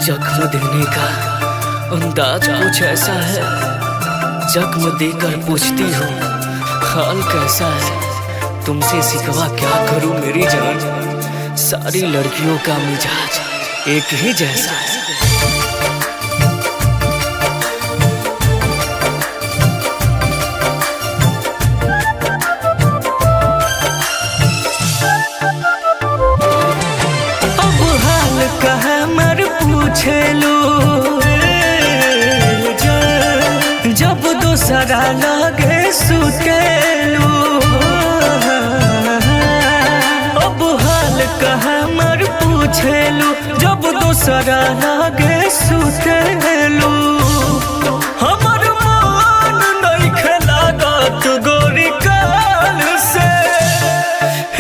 जख्म देने का अंदाज कुछ ऐसा है, जख्म देकर पूछती हूँ हाल कैसा है। तुमसे सिकवा क्या करूँ मेरी जान, सारी लड़कियों का मिजाज एक ही जैसा है। पूछे लो जब दूसरा लगे सुतेलू, अब हाल कहा मर पूछेलू जब दूसरा लगे सुतेलू। हमर मन नहीं खेलागत गोरी काल से,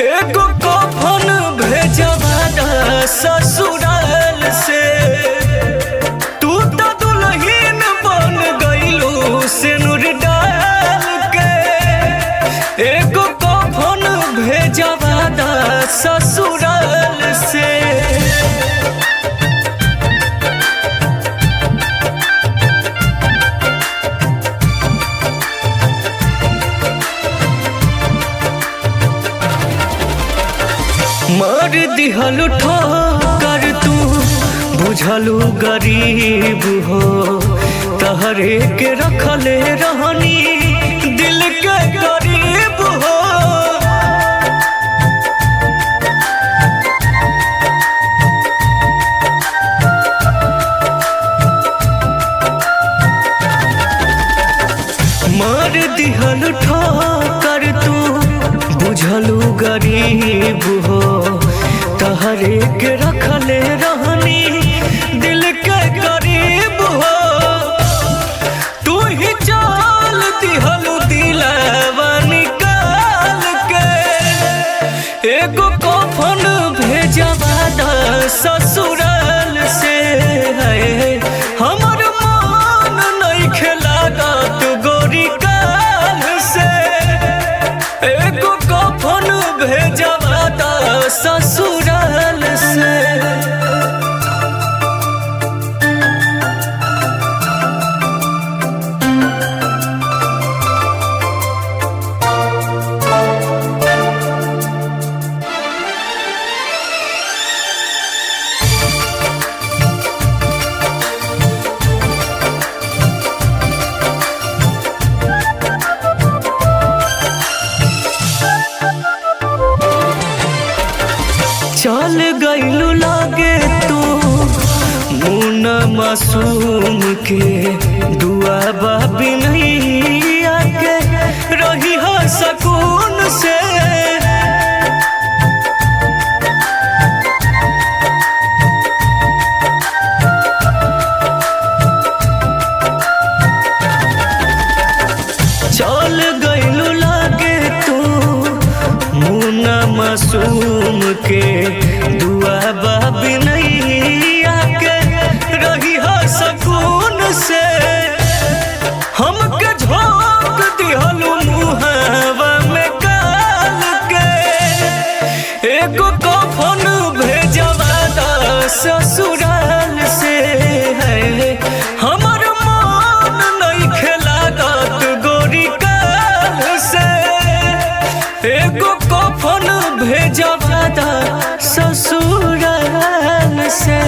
एगो कफन भेजवा दा ससुराल से। सिनुर डाल के एगो कफन भेजवा दा ससुराल से। मार दिहलु ठोकर तू बुझलू गरीब हो, तहरे के रखले रहनी दिल के करीब हो। मार दिहल ठोकर तू बुझलू गरीब हो, तहरे के रखले रहनी दिल के करीब हो। दिहलु दिलवा निकाल के एगो कफन भेजवा दा ससुराल से। हमर मन नहीं खेलागत गोरी काल से, एगो कफन भेजवा दा ससुराल से। चल गइलू लागे तू मुन मासूम के, दुआ बाबी नहीं आके रही हो सकून से। चल गइलू लागे तू मुन मासूम के, दुआ बाबी नहीं आके रही हो सकून से। हमके झोंक दिहलू मुहावा में काल के, एगो कफन भेजवा दा ससुराल से। हमर मन नहीं खेलागत गोरी काल से, एगो कफन भेजवा दा ससुराल से।